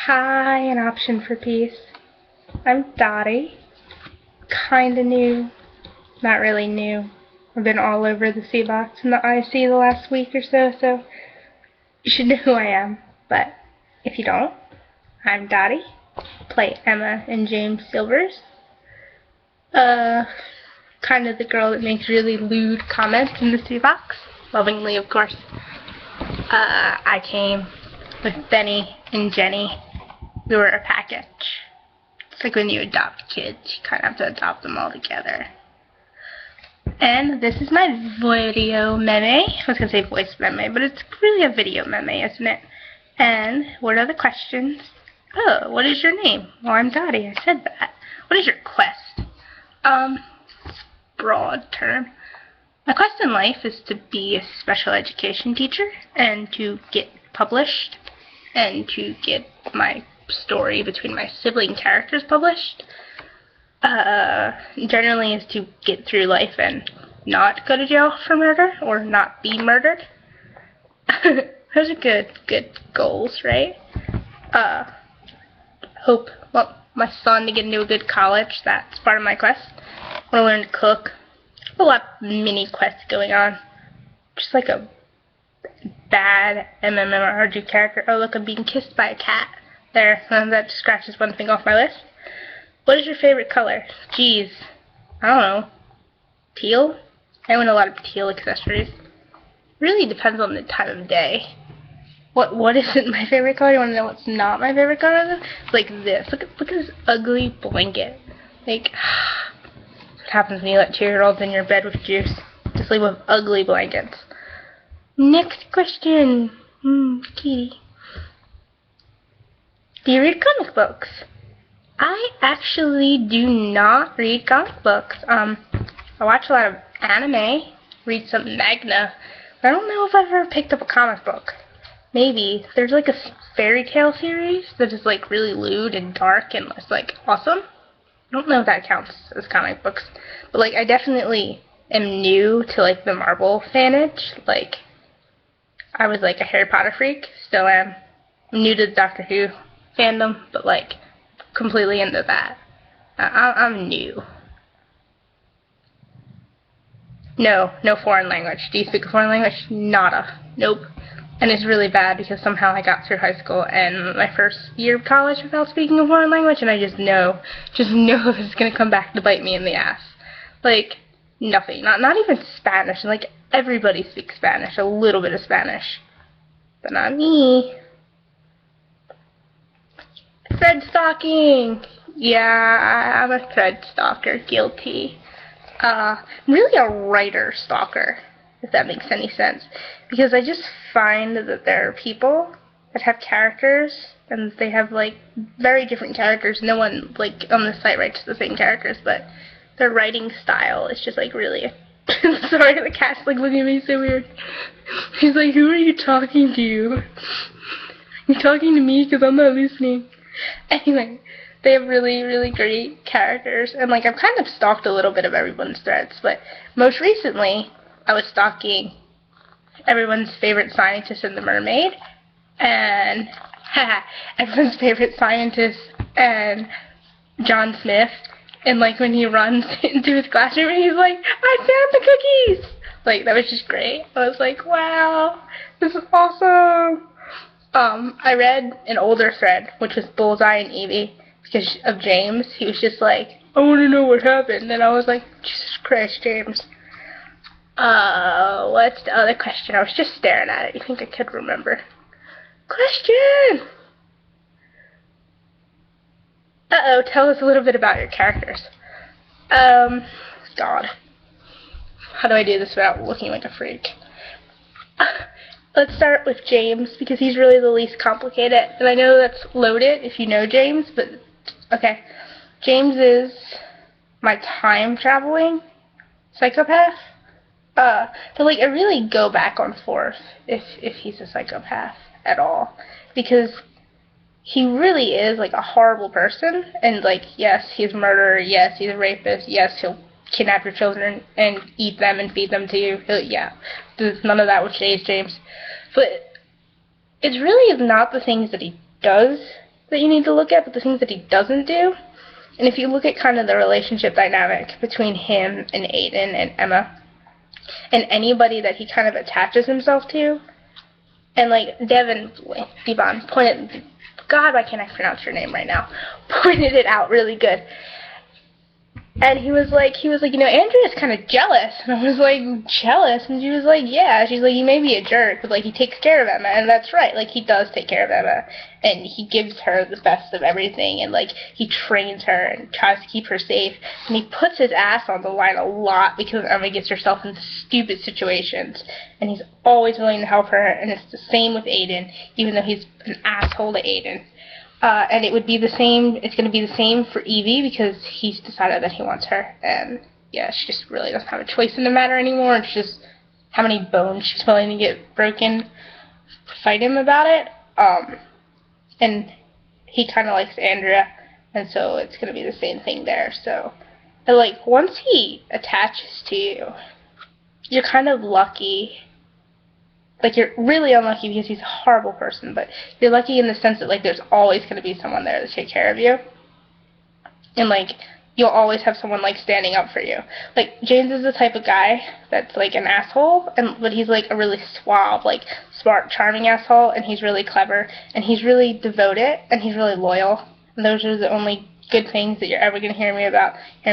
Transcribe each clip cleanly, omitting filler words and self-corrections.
Hi, an option for peace. I'm Dottie. Kinda new. Not really new. I've been all over the C box and the IC the last week or so you should know who I am. But if you don't, I'm Dottie. Play Emma and James Silvers. Kind of the girl that makes really lewd comments in the C box. Lovingly, of course. I came with Benny and Jenny. We were a package. It's like when you adopt kids, you kind of have to adopt them all together. And this is my video meme. I was going to say voice meme, but it's really a video meme, isn't it? And what are the questions? Oh, what is your name? Well, I'm Dottie. I said that. What is your quest? Broad term. My quest in life is to be a special education teacher and to get published and to get my story between my sibling characters published. Generally is to get through life and not go to jail for murder or not be murdered. Those are good goals, right? Hope my son to get into a good college. That's part of my quest. I want to learn to cook. A lot of mini quests going on. Just like a bad MMORPG character. Oh, look, I'm being kissed by a cat. There, that scratches one thing off my list. What is your favorite color? Geez, I don't know. Teal? I own a lot of teal accessories. Really depends on the time of day. What isn't my favorite color? You want to know what's not my favorite color? It's like this. Look at this ugly blanket. Like, what happens when you let 2-year-olds in your bed with juice? To sleep with ugly blankets. Next question. Kitty. Do you read comic books? I actually do not read comic books. I watch a lot of anime, read some manga, but I don't know if I've ever picked up a comic book. Maybe. There's like a fairy tale series that is like really lewd and dark and it's like awesome. I don't know if that counts as comic books, but like I definitely am new to like the Marvel fanage. Like I was like a Harry Potter freak, still am. I'm new to the Doctor Who fandom, but like completely into that. I'm new. No foreign language. Do you speak a foreign language? Nada. Nope. And it's really bad because somehow I got through high school and my first year of college without speaking a foreign language, and I just know it's gonna come back to bite me in the ass. Like nothing. Not even Spanish. Like everybody speaks Spanish, a little bit of Spanish, but not me. Thread stalking! Yeah, I'm a thread stalker. Guilty. Really a writer stalker, if that makes any sense. Because I just find that there are people that have characters, and they have, like, very different characters. No one, like, on the site writes the same characters, but their writing style is just, like, really... Sorry, the cat's, like, looking at me so weird. He's like, who are you talking to? You're talking to me because I'm not listening. Anyway, they have really great characters, and like I've kind of stalked a little bit of everyone's threads, but most recently I was stalking everyone's favorite scientist in The Mermaid, and everyone's favorite scientist and John Smith, and like when he runs into his classroom and he's like, I found the cookies! Like, that was just great. I was like, wow, this is awesome! I read an older thread, which was Bullseye and Evie, because of James. He was just like, I want to know what happened. And I was like, Jesus Christ, James. What's the other question? I was just staring at it. You think I could remember? Question! Uh-oh, tell us a little bit about your characters. God. How do I do this without looking like a freak? Let's start with James, because he's really the least complicated. And I know that's loaded if you know James, but okay. James is my time-traveling psychopath. But like, I really go back and forth if he's a psychopath at all. Because he really is, like, a horrible person. And, like, yes, he's a murderer. Yes, he's a rapist. Yes, he'll kidnap your children and eat them and feed them to you. Yeah, there's none of that with James. But it's really not the things that he does that you need to look at, but the things that he doesn't do. And if you look at kind of the relationship dynamic between him and Aiden and Emma, and anybody that he kind of attaches himself to, and like Devon pointed, God, why can't I pronounce your name right now? Pointed it out really good. And he was like, Andrea's kind of jealous. And I was like, jealous? And she was like, yeah. She's like, he may be a jerk, but like he takes care of Emma, and that's right. Like he does take care of Emma, and he gives her the best of everything, and like he trains her and tries to keep her safe, and he puts his ass on the line a lot because Emma gets herself into stupid situations, and he's always willing to help her. And it's the same with Aiden, even though he's an asshole to Aiden. And it would be the same, it's going to be the same for Evie because he's decided that he wants her. And yeah, she just really doesn't have a choice in the matter anymore. It's just how many bones she's willing to get broken to fight him about it. And he kind of likes Andrea, and so it's going to be the same thing there. So, but like, once he attaches to you, you're kind of lucky. Like, you're really unlucky because he's a horrible person, but you're lucky in the sense that, like, there's always going to be someone there to take care of you. And, like, you'll always have someone, like, standing up for you. Like, James is the type of guy that's, like, an asshole, but he's, like, a really suave, like, smart, charming asshole, and he's really clever, and he's really devoted, and he's really loyal. And those are the only good things that you're ever going to hear me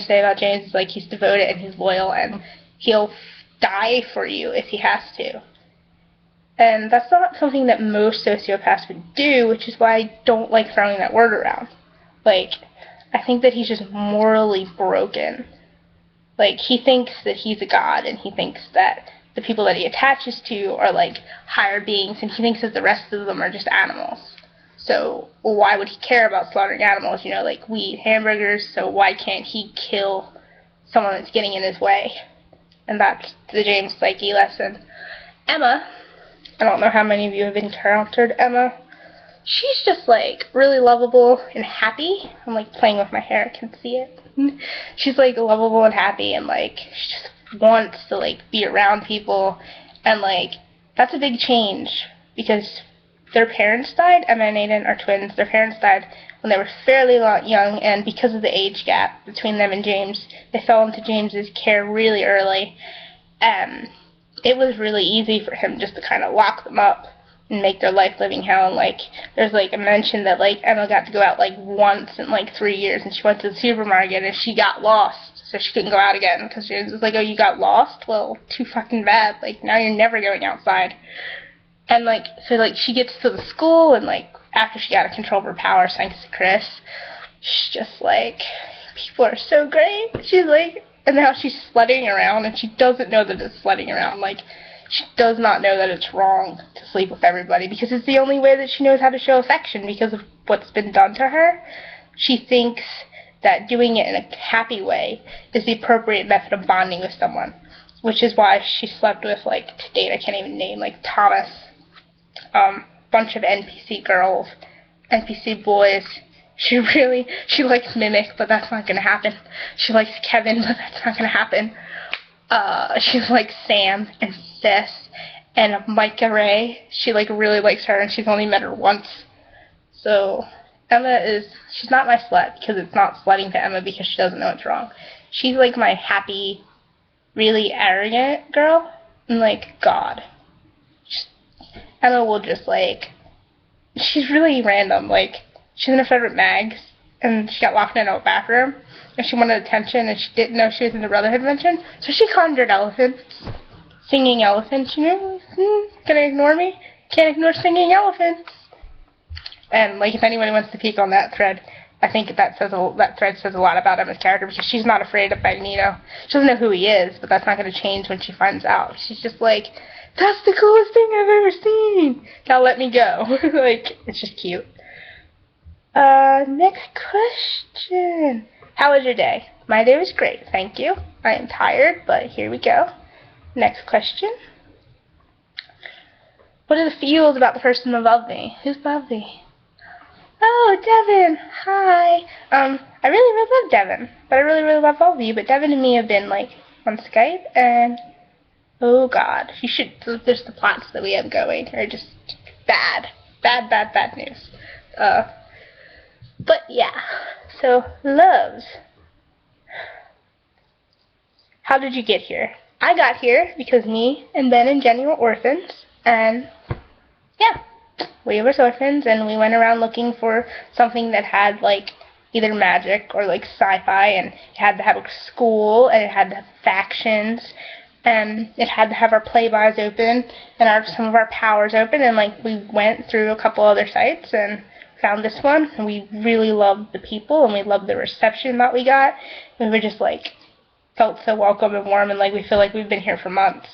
say about James, is, like, he's devoted and he's loyal, and he'll die for you if he has to. And that's not something that most sociopaths would do, which is why I don't like throwing that word around. Like, I think that he's just morally broken. Like, he thinks that he's a god, and he thinks that the people that he attaches to are, like, higher beings, and he thinks that the rest of them are just animals. So, why would he care about slaughtering animals? You know, like, we eat hamburgers, so why can't he kill someone that's getting in his way? And that's the James psyche lesson. Emma, I don't know how many of you have encountered Emma. She's just, like, really lovable and happy. I'm, like, playing with my hair. I can see it. She's, like, lovable and happy, and, like, she just wants to, like, be around people. And, like, that's a big change because their parents died. Emma and Aiden are twins. Their parents died when they were fairly young, and because of the age gap between them and James, they fell into James's care really early. It was really easy for him just to kind of lock them up and make their life living hell. And, like, there's, like, a mention that, like, Emma got to go out, like, once in, like, 3 years, and she went to the supermarket, and she got lost, so she couldn't go out again, because James was like, oh, you got lost? Well, too fucking bad. Like, now you're never going outside. And, like, so, like, she gets to the school, and, like, after she got a control of her power, thanks to Chris, she's just like, people are so great. She's like, and now she's slutting around, and she doesn't know that it's slutting around. Like, she does not know that it's wrong to sleep with everybody, because it's the only way that she knows how to show affection because of what's been done to her. She thinks that doing it in a happy way is the appropriate method of bonding with someone, which is why she slept with, like, to date, I can't even name, like, Thomas, bunch of NPC girls, NPC boys. She likes Mimic, but that's not gonna happen. She likes Kevin, but that's not gonna happen. She likes Sam and Sis and Micah Ray. She, like, really likes her, and she's only met her once. So, she's not my slut, because it's not slutting to Emma because she doesn't know it's wrong. She's, like, my happy, really arrogant girl, and, like, God. Emma will just, like, she's really random. Like, she's in her favorite mags, and she got locked in a bathroom, and she wanted attention, and she didn't know she was in the Brotherhood Dimension, so she conjured elephants, singing elephants. You know, gonna ignore me? Can't ignore singing elephants. And, like, if anybody wants to peek on that thread, I think that thread says a lot about Emma's character, because she's not afraid of Magneto. She doesn't know who he is, but that's not going to change when she finds out. She's just like, that's the coolest thing I've ever seen! Now let me go. Like, it's just cute. Next question. How was your day? My day was great, thank you. I am tired, but here we go. Next question. What are the feels about the person above me? Who's above me? Oh, Devin. Hi. I really love Devin, but I really love all of you. But Devin and me have been, like, on Skype, and oh God, there's the plots that we have going are just bad news. But yeah, so loves. How did you get here? I got here because me and Ben and Jenny were orphans, and yeah, we were orphans, and we went around looking for something that had like either magic or like sci-fi, and it had to have a school, and it had to have factions, and it had to have our playbys open and some of our powers open, and like we went through a couple other sites and found this one, and we really loved the people, and we loved the reception that we got. We were just like felt so welcome and warm, and like we feel like we've been here for months,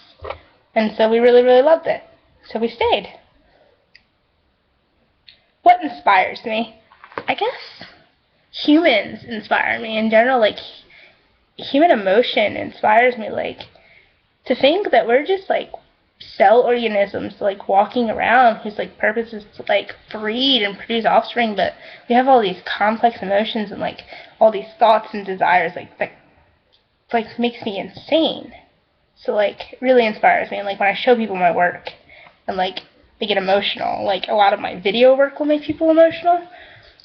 and so we really, really loved it, so we stayed. What inspires me? I guess humans inspire me in general. Like human emotion inspires me, like to think that we're just like cell organisms like walking around whose like purpose is to like breed and produce offspring, but we have all these complex emotions and like all these thoughts and desires like that like makes me insane. So like it really inspires me, and like when I show people my work and like they get emotional, like a lot of my video work will make people emotional.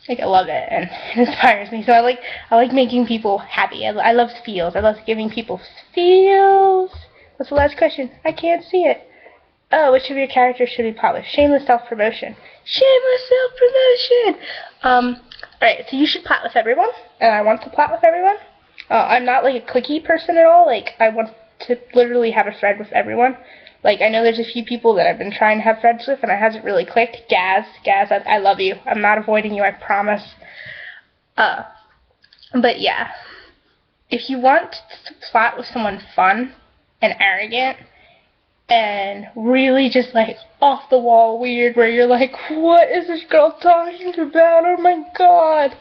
Like I love it, and it inspires me. So I like making people happy. I love feels. I love giving people feels. What's the last question? I can't see it. Oh, which of your characters should be published? Shameless self-promotion. Shameless self-promotion! Alright, so you should plot with everyone, and I want to plot with everyone. I'm not like a cliquey person at all. Like I want to literally have a thread with everyone. Like I know there's a few people that I've been trying to have threads with, and it hasn't really clicked. Gaz, I love you. I'm not avoiding you, I promise. But yeah, if you want to plot with someone fun and arrogant and really just like off the wall weird, where you're like, what is this girl talking about? Oh my god!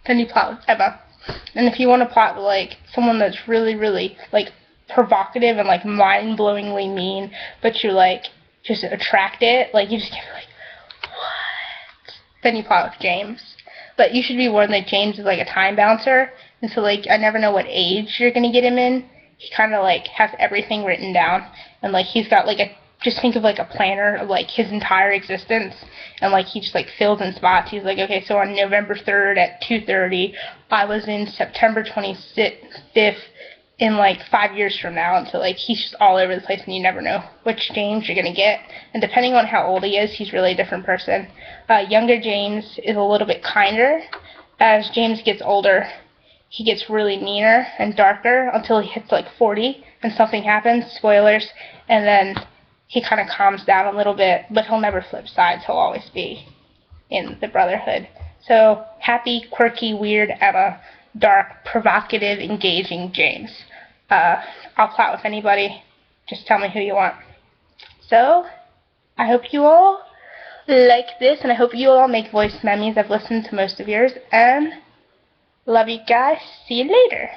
Then you plot with Emma. And if you want to plot with like someone that's really, really like provocative and like mind-blowingly mean, but you like just attract it, like you just get like, what? Then you plot with James. But you should be warned that James is like a time bouncer, and so like I never know what age you're gonna get him in. He kind of like has everything written down, and like he's got like a, just think of like a planner of like his entire existence, and like he just like fills in spots. He's like, okay, so on November 3rd at 2:30, I was in September 25th in like 5 years from now, and so like he's just all over the place, and you never know which James you're gonna get. And depending on how old he is, he's really a different person. Younger James is a little bit kinder. As James gets older, he gets really meaner and darker until he hits like 40 and something happens, spoilers, and then he kind of calms down a little bit, but he'll never flip sides. He'll always be in the Brotherhood. So happy, quirky, weird Emma, dark, provocative, engaging James. I'll plot with anybody. Just tell me who you want. So I hope you all like this, and I hope you all make voice memes. I've listened to most of yours, and love you guys. See you later.